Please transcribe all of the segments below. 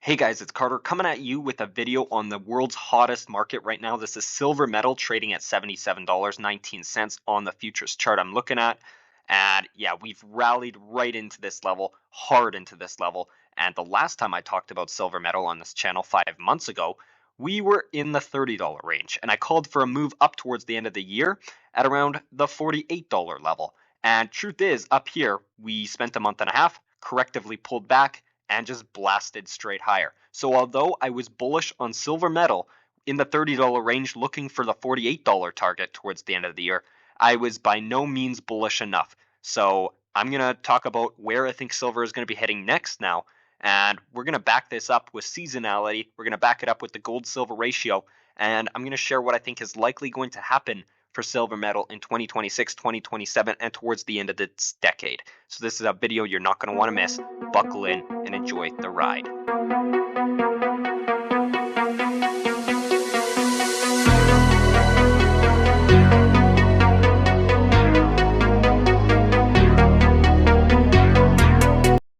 Hey guys, it's Carter coming at you with a video on the world's hottest market right now. This is silver metal trading at $77.19 on the futures chart I'm looking at. And yeah, we've rallied right into this level, hard into this level. And the last time I talked about silver metal on this channel 5 months ago, we were in the $30 range. And I called for a move up towards the end of the year at around the $48 level. And truth is, up here, we spent a month and a half, correctively pulled back, and just blasted straight higher. So although I was bullish on silver metal in the $30 range looking for the $48 target towards the end of the year, I was by no means bullish enough. So I'm going to talk about where I think silver is going to be heading next now. And we're going to back this up with seasonality. We're going to back it up with the gold silver ratio. And I'm going to share what I think is likely going to happen for silver metal in 2026, 2027, and towards the end of this decade. So this is a video you're not going to want to miss. Buckle in and enjoy the ride.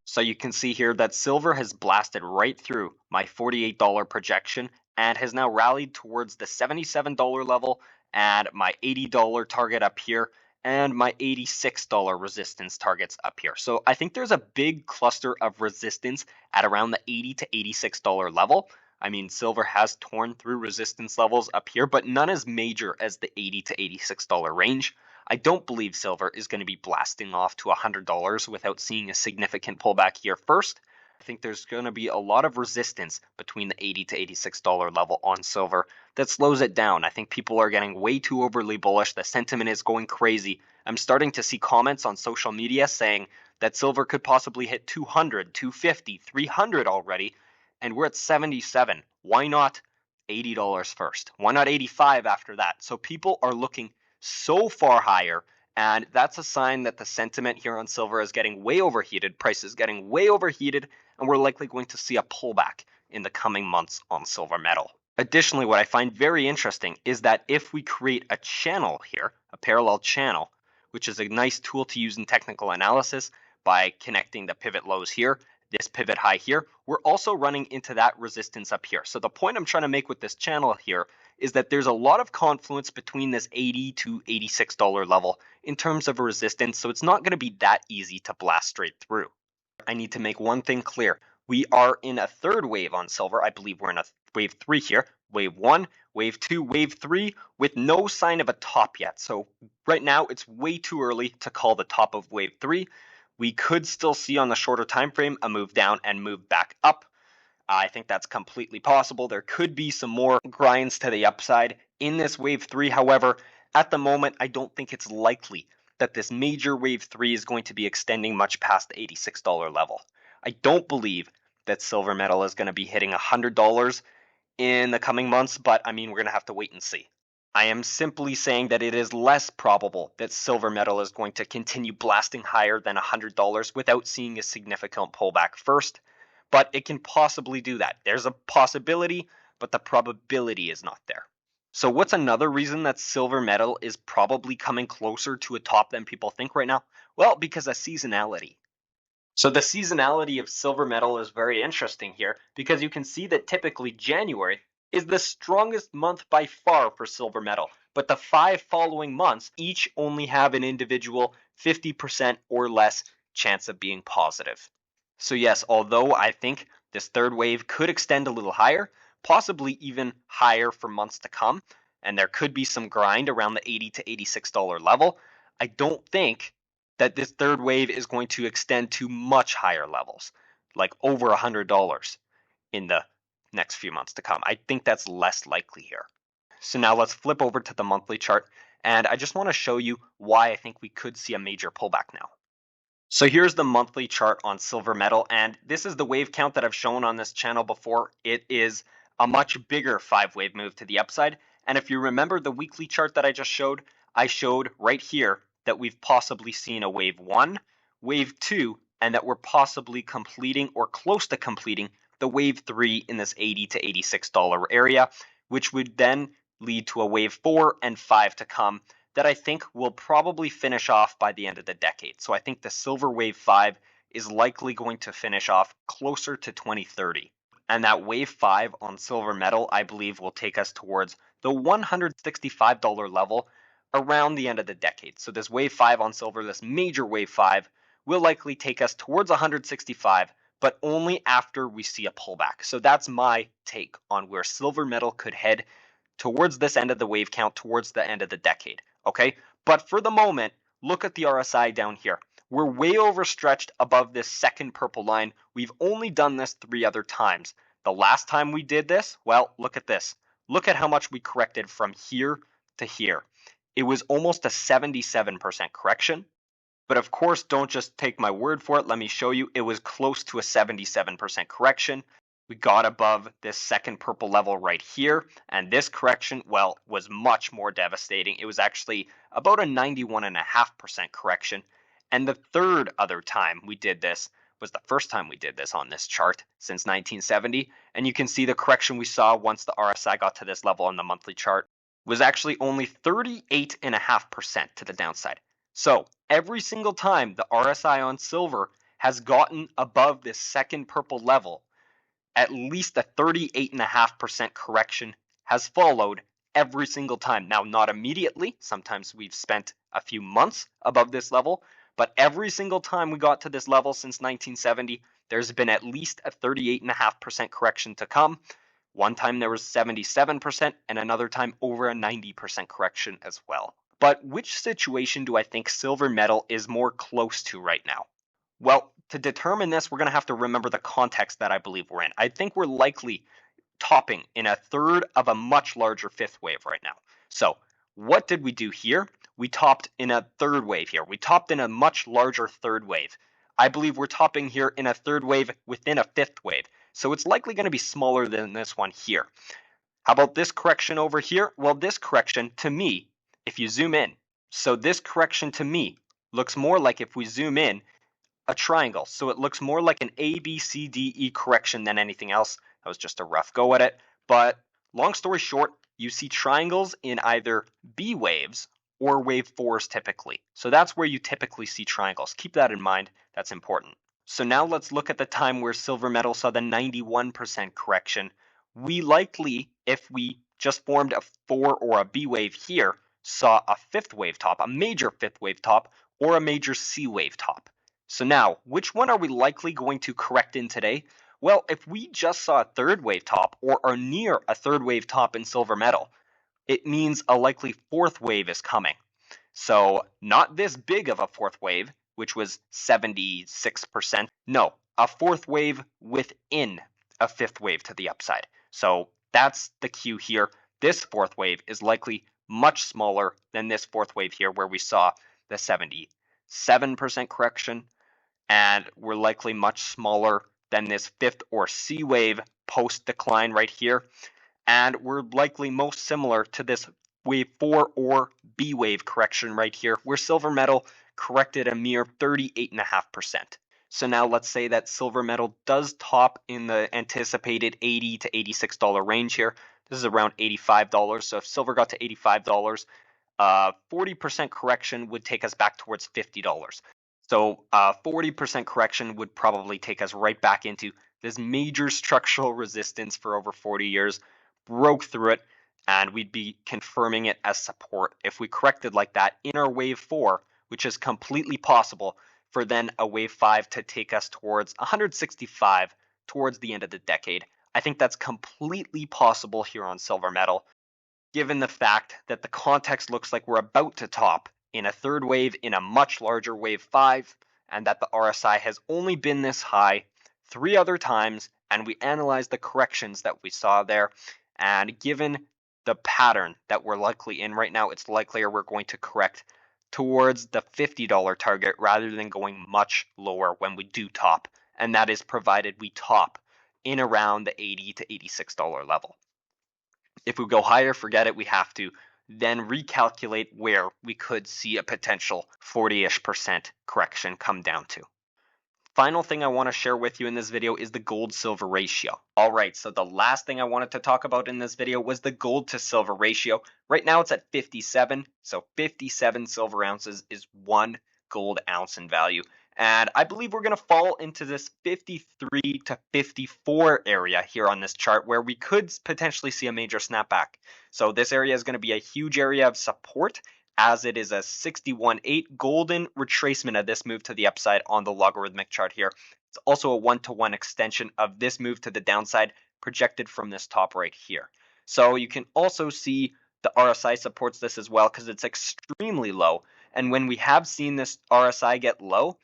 So you can see here that silver has blasted right through my $48 projection and has now rallied towards the $77 level and my $80 target up here and my $86 resistance targets up here. So I think there's a big cluster of resistance at around the $80 to $86 level. I mean, silver has torn through resistance levels up here, but none as major as the $80 to $86 range. I don't believe silver is going to be blasting off to $100 without seeing a significant pullback here first. I think there's going to be a lot of resistance between the $80 to $86 level on silver that slows it down. I think people are getting way too overly bullish. The sentiment is going crazy. I'm starting to see comments on social media saying that silver could possibly hit 200, 250, 300 already, and we're at 77. Why not $80 first? Why not 85 after that? So people are looking so far higher, and that's a sign that the sentiment here on silver is getting way overheated, price is getting way overheated, and we're likely going to see a pullback in the coming months on silver metal. Additionally, what I find very interesting is that if we create a channel here, a parallel channel, which is a nice tool to use in technical analysis by connecting the pivot lows here, this pivot high here, we're also running into that resistance up here. So the point I'm trying to make with this channel here is that there's a lot of confluence between this $80 to $86 level in terms of resistance, so it's not going to be that easy to blast straight through. I need to make one thing clear. We are in a third wave on silver. I believe we're in a wave 3 here. Wave 1, wave 2, wave 3, with no sign of a top yet. So right now it's way too early to call the top of wave 3. We could still see on the shorter time frame a move down and move back up. I think that's completely possible. There could be some more grinds to the upside in this wave 3. However, at the moment, I don't think it's likely that this major wave 3 is going to be extending much past the $86 level. I don't believe that silver metal is going to be hitting $100 in the coming months, but I mean, we're going to have to wait and see. I am simply saying that it is less probable that silver metal is going to continue blasting higher than $100 without seeing a significant pullback first. But it can possibly do that. There's a possibility, but the probability is not there. So what's another reason that silver metal is probably coming closer to a top than people think right now? Well, because of seasonality. So the seasonality of silver metal is very interesting here because you can see that typically January is the strongest month by far for silver metal. But the 5 following months each only have an individual 50% or less chance of being positive. So yes, although I think this third wave could extend a little higher, possibly even higher for months to come, and there could be some grind around the $80 to $86 level, I don't think that this third wave is going to extend to much higher levels, like over $100 in the next few months to come. I think that's less likely here. So now let's flip over to the monthly chart, and I just want to show you why I think we could see a major pullback now. So here's the monthly chart on silver metal, and this is the wave count that I've shown on this channel before. It is a much bigger 5-wave move to the upside, and if you remember the weekly chart that I showed right here that we've possibly seen a wave 1, wave 2, and that we're possibly completing or close to completing the wave 3 in this $80 to $86 area, which would then lead to a wave 4 and 5 to come that I think will probably finish off by the end of the decade. So I think the silver wave 5 is likely going to finish off closer to 2030. And that wave 5 on silver metal, I believe, will take us towards the $165 level around the end of the decade. So this wave 5 on silver, this major wave 5, will likely take us towards 165, but only after we see a pullback. So that's my take on where silver metal could head towards this end of the wave count, towards the end of the decade. Okay, but for the moment, look at the RSI down here. We're way overstretched above this second purple line. We've only done this 3 other times. The last time we did this, well, look at this. Look at how much we corrected from here to here. It was almost a 77% correction. But of course, don't just take my word for it. Let me show you. It was close to a 77% correction. We got above this second purple level right here. And this correction, well, was much more devastating. It was actually about a 91.5% correction. And the third other time we did this was the first time we did this on this chart since 1970. And you can see the correction we saw once the RSI got to this level on the monthly chart was actually only 38.5% to the downside. So every single time the RSI on silver has gotten above this second purple level, at least a 38.5% correction has followed every single time. Now, not immediately. Sometimes we've spent a few months above this level, but every single time we got to this level since 1970, there's been at least a 38.5% correction to come. One time there was 77% and another time over a 90% correction as well. But which situation do I think silver metal is more close to right now? Well, to determine this, we're going to have to remember the context that I believe we're in. I think we're likely topping in a third of a much larger fifth wave right now. So what did we do here? We topped in a third wave here. We topped in a much larger third wave. I believe we're topping here in a third wave within a fifth wave. So it's likely going to be smaller than this one here. How about this correction over here? Well, this correction to me, if you zoom in, so this correction to me looks more like, if we zoom in, a triangle. So it looks more like an A, B, C, D, E correction than anything else. That was just a rough go at it. But long story short, you see triangles in either B waves or wave 4s typically. So that's where you typically see triangles. Keep that in mind. That's important. So now let's look at the time where silver metal saw the 91% correction. We likely, if we just formed a 4 or a B wave here, saw a fifth wave top, a major fifth wave top, or a major C wave top. So now, which one are we likely going to correct in today? Well, if we just saw a third wave top or are near a third wave top in silver metal, it means a likely fourth wave is coming. So not this big of a fourth wave, which was 76%. No, a fourth wave within a fifth wave to the upside. So that's the cue here. This fourth wave is likely much smaller than this fourth wave here where we saw the 77% correction, and we're likely much smaller than this fifth or C wave post decline right here. And we're likely most similar to this wave 4 or B wave correction right here, where silver metal corrected a mere 38.5%. So now let's say that silver metal does top in the anticipated $80 to $86 range here. This is around $85. So if silver got to $85, 40% correction would take us back towards $50. So 40% correction would probably take us right back into this major structural resistance for over 40 years, broke through it, and we'd be confirming it as support if we corrected like that in our wave 4, which is completely possible for then a wave 5 to take us towards 165 towards the end of the decade. I think that's completely possible here on silver metal, given the fact that the context looks like we're about to top in a third wave in a much larger wave 5, and that the RSI has only been this high 3 other times, and we analyzed the corrections that we saw there, and given the pattern that we're likely in right now, it's likelier we're going to correct towards the $50 target rather than going much lower when we do top, and that is provided we top in around the $80 to $86 level. If we go higher, forget it, we have to then recalculate where we could see a potential 40-ish% correction come down to. Final thing I want to share with you in this video is the gold-silver ratio. Alright, so the last thing I wanted to talk about in this video was the gold to silver ratio. Right now it's at 57, so 57 silver ounces is 1 gold ounce in value. And I believe we're going to fall into this 53 to 54 area here on this chart where we could potentially see a major snapback. So this area is going to be a huge area of support, as it is a 61.8 golden retracement of this move to the upside on the logarithmic chart here. It's also a 1-to-1 extension of this move to the downside projected from this top right here. So you can also see the RSI supports this as well because it's extremely low. And when we have seen this RSI get low,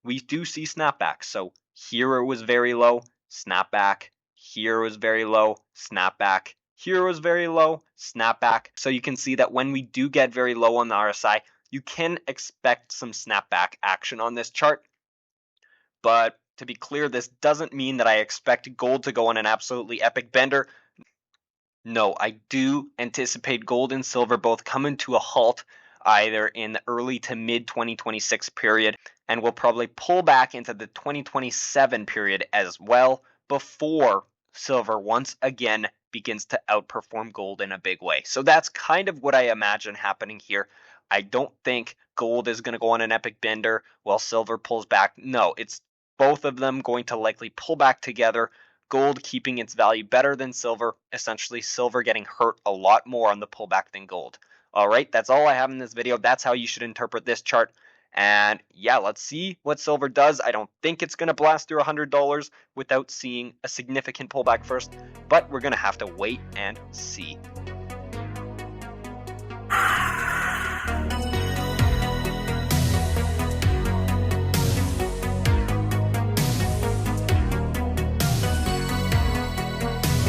we do see snapbacks. So here it was very low, snapback. Here it was very low, snapback. Here it was very low, snapback. So you can see that when we do get very low on the RSI, you can expect some snapback action on this chart. But to be clear, this doesn't mean that I expect gold to go on an absolutely epic bender. No, I do anticipate gold and silver both coming to a halt either in the early to mid 2026 period, and will probably pull back into the 2027 period as well before silver once again begins to outperform gold in a big way. So that's kind of what I imagine happening here. I don't think gold is going to go on an epic bender while silver pulls back. No, it's both of them going to likely pull back together, gold keeping its value better than silver, essentially silver getting hurt a lot more on the pullback than gold. All right, that's all I have in this video. That's how you should interpret this chart. And yeah, let's see what silver does. I don't think it's going to blast through $100 without seeing a significant pullback first, but we're going to have to wait and see.